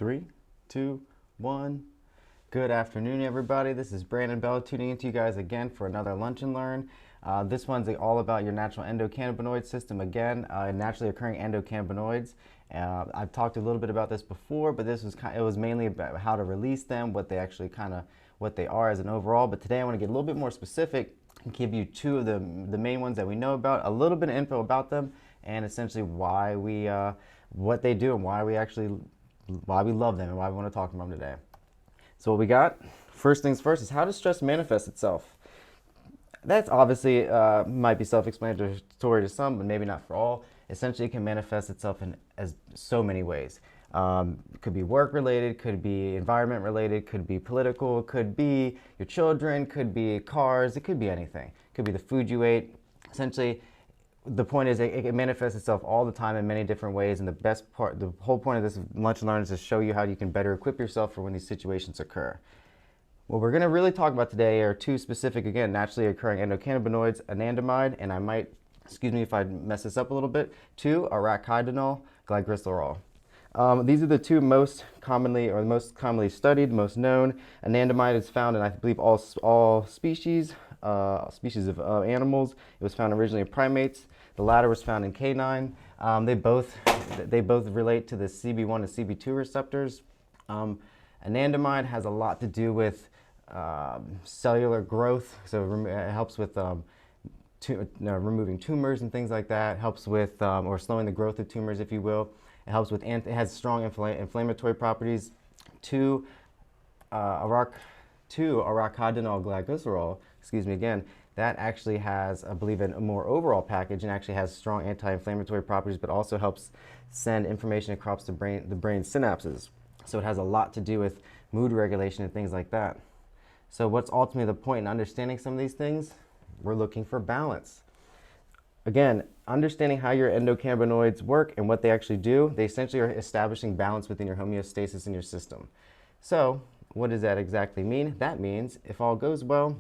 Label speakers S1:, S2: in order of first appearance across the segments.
S1: Three, two, one. Good afternoon, everybody. This is Brandon Bell tuning into you guys again for another Lunch and Learn. This one's all about your natural endocannabinoid system again, naturally occurring endocannabinoids. I've talked a little bit about this before, but it was mainly about how to release them, what they actually what they are as an overall. But today I want to get a little bit more specific and give you two of the main ones that we know about, a little bit of info about them, and essentially why what they do and why we love them and why we want to talk about them today. So what we got, first things first, is how does stress manifest itself? That's obviously might be self-explanatory to some, but maybe not for all. Essentially, it can manifest itself in as so many ways. Could be work-related, could be environment-related, could be political, could be your children, could be cars, it could be anything. It could be the food you ate. Essentially, the point is it manifests itself all the time in many different ways, and the whole point of this Lunch and Learn is to show you how you can better equip yourself for when these situations occur. What we're going to really talk about today are two specific, again, naturally occurring endocannabinoids, anandamide, and I might, excuse me if I mess this up a little bit, two, arachidinol glycerol. These are the two most commonly studied, most known. Anandamide is found in, I believe, all species of animals. It was found originally in primates. The latter was found in canine. They both relate to the CB1 and CB2 receptors. Anandamide has a lot to do with cellular growth, so it helps with removing tumors and things like that. It helps with or slowing the growth of tumors, if you will. It helps with it has strong inflammatory properties. Arachidinol glycerol, excuse me again, that actually has, I believe, a more overall package and actually has strong anti-inflammatory properties, but also helps send information across the brain synapses. So it has a lot to do with mood regulation and things like that. So what's ultimately the point in understanding some of these things? We're looking for balance. Again, understanding how your endocannabinoids work and what they actually do, they essentially are establishing balance within your homeostasis in your system. So what does that exactly mean? That means if all goes well,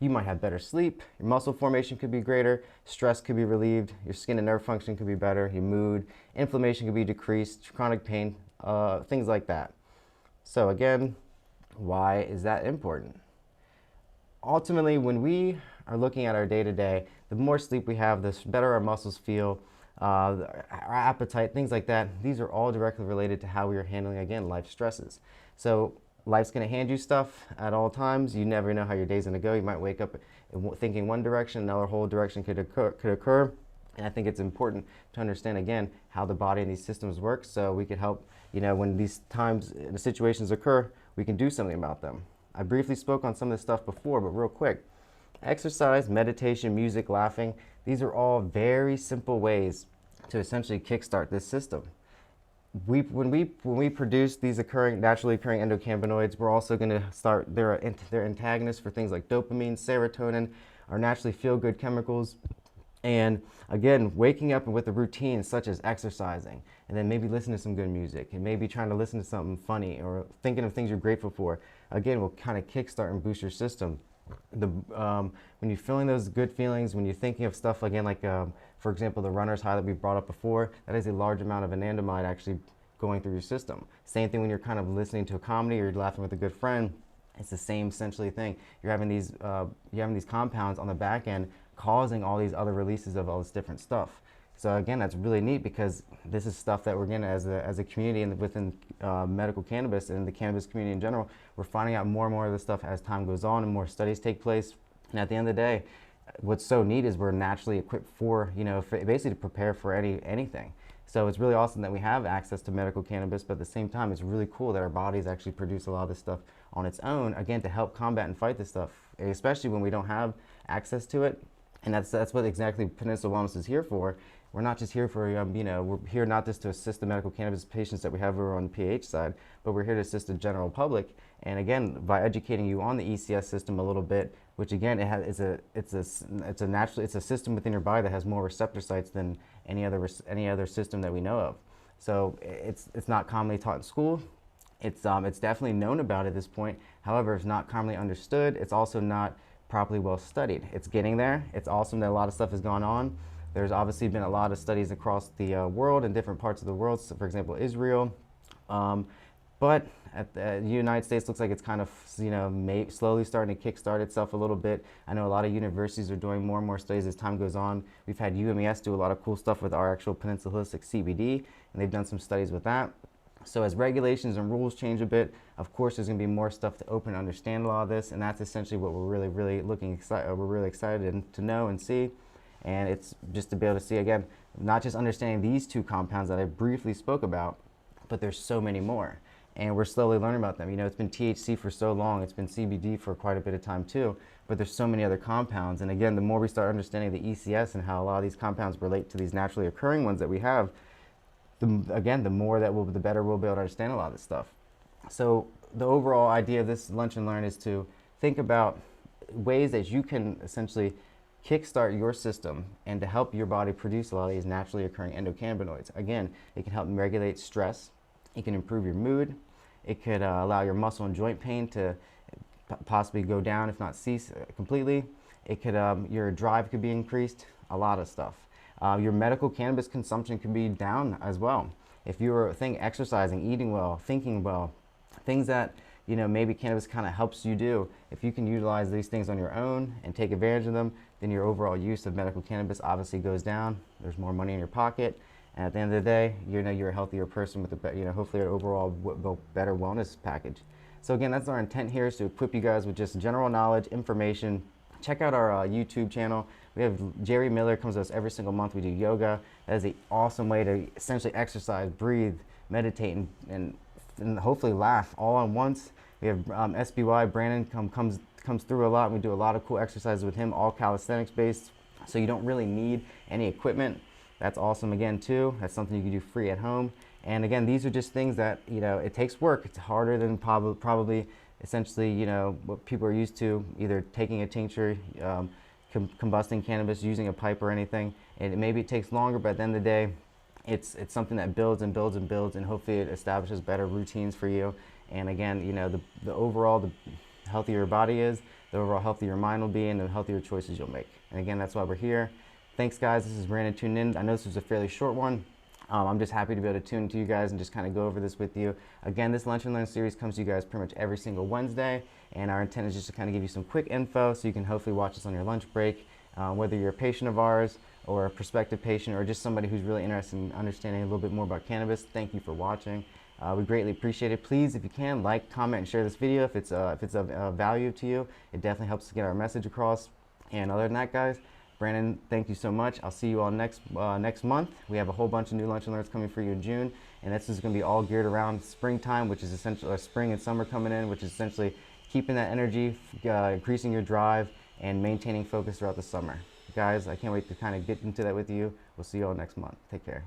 S1: you might have better sleep, your muscle formation could be greater, stress could be relieved, your skin and nerve function could be better, your mood, inflammation could be decreased, chronic pain, things like that. So again, why is that important? Ultimately, when we are looking at our day-to-day, the more sleep we have, the better our muscles feel, our appetite, things like that. These are all directly related to how we are handling, again, life stresses. So life's going to hand you stuff at all times. You never know how your day's going to go. You might wake up thinking one direction, another whole direction could occur. And I think it's important to understand, again, how the body and these systems work so we can help, when these times, the situations occur, we can do something about them. I briefly spoke on some of this stuff before, but real quick. Exercise, meditation, music, laughing, these are all very simple ways to essentially kickstart this system. When we produce these naturally occurring endocannabinoids, we're also going to start, they're antagonists for things like dopamine, serotonin, our naturally feel-good chemicals. And again, waking up with a routine such as exercising, and then maybe listening to some good music, and maybe trying to listen to something funny, or thinking of things you're grateful for, again, will kind of kickstart and boost your system. When you're feeling those good feelings, when you're thinking of stuff again, like for example, the runner's high that we brought up before, that is a large amount of anandamide actually going through your system. Same thing when you're kind of listening to a comedy or you're laughing with a good friend. It's the same essentially thing. You're having these compounds on the back end causing all these other releases of all this different stuff. So again, that's really neat because this is stuff that we're getting as a community and within medical cannabis and the cannabis community in general. We're finding out more and more of this stuff as time goes on and more studies take place. And at the end of the day, what's so neat is we're naturally equipped for basically to prepare for anything. So it's really awesome that we have access to medical cannabis, but at the same time, it's really cool that our bodies actually produce a lot of this stuff on its own, again, to help combat and fight this stuff, especially when we don't have access to it. And that's what exactly Peninsula Wellness is here for. We're not just here for, we're here not just to assist the medical cannabis patients that we have over on the PH side, but we're here to assist the general public. And again, by educating you on the ECS system a little bit, which again, it's a system within your body that has more receptor sites than any other system that we know of. So it's not commonly taught in school. It's definitely known about at this point. However, it's not commonly understood. It's also not properly well studied. It's getting there. It's awesome that a lot of stuff has gone on. There's obviously been a lot of studies across the world in different parts of the world. So for example, Israel, But the United States looks like it's kind of, slowly starting to kickstart itself a little bit. I know a lot of universities are doing more and more studies as time goes on. We've had UMES do a lot of cool stuff with our actual Peninsula Holistic CBD, and they've done some studies with that. So as regulations and rules change a bit, of course, there's going to be more stuff to open and understand a lot of this, and that's essentially what we're really excited to know and see. And it's just to be able to see, again, not just understanding these two compounds that I briefly spoke about, but there's so many more. And we're slowly learning about them. It's been THC for so long, it's been CBD for quite a bit of time too, but there's so many other compounds. And again, the more we start understanding the ECS and how a lot of these compounds relate to these naturally occurring ones that we have, the better we'll be able to understand a lot of this stuff. So the overall idea of this Lunch and Learn is to think about ways that you can essentially kickstart your system and to help your body produce a lot of these naturally occurring endocannabinoids. Again, it can help regulate stress, it can improve your mood, it could allow your muscle and joint pain to possibly go down, if not cease completely. It could, your drive could be increased, a lot of stuff. Your medical cannabis consumption could be down as well. If you're exercising, eating well, thinking well, things that maybe cannabis kind of helps you do, if you can utilize these things on your own and take advantage of them, then your overall use of medical cannabis obviously goes down. There's more money in your pocket, and at the end of the day, you're a healthier person with hopefully an overall better wellness package. So again, that's our intent here, is to equip you guys with just general knowledge, information. Check out our YouTube channel. We have Jerry Miller comes to us every single month. We do yoga. That is an awesome way to essentially exercise, breathe, meditate, and hopefully laugh all at once. We have SBY, Brandon comes through a lot, and we do a lot of cool exercises with him, all calisthenics based, so you don't really need any equipment. That's awesome again too. That's something you can do free at home. And again, these are just things that, it takes work. It's harder than probably essentially, what people are used to, either taking a tincture, combusting cannabis, using a pipe or anything. And maybe it takes longer, but at the end of the day, it's something that builds and builds and builds, and hopefully it establishes better routines for you. And again, the overall, the healthier your body is, the overall healthier your mind will be, and the healthier choices you'll make. And again, that's why we're here. Thanks, guys. This is Brandon tuning in. I know this was a fairly short one. I'm just happy to be able to tune to you guys and just kind of go over this with you. Again, this Lunch and Learn series comes to you guys pretty much every single Wednesday, and our intent is just to kind of give you some quick info so you can hopefully watch this on your lunch break, whether you're a patient of ours or a prospective patient or just somebody who's really interested in understanding a little bit more about cannabis. Thank you for watching. We greatly appreciate it. Please, if you can, like, comment, and share this video if it's of value to you. It definitely helps to get our message across. And other than that, guys, Brandon, thank you so much. I'll see you all next month. We have a whole bunch of new Lunch and Learns coming for you in June, and this is going to be all geared around springtime, which is essentially spring and summer coming in, which is essentially keeping that energy, increasing your drive, and maintaining focus throughout the summer. Guys, I can't wait to kind of get into that with you. We'll see you all next month. Take care.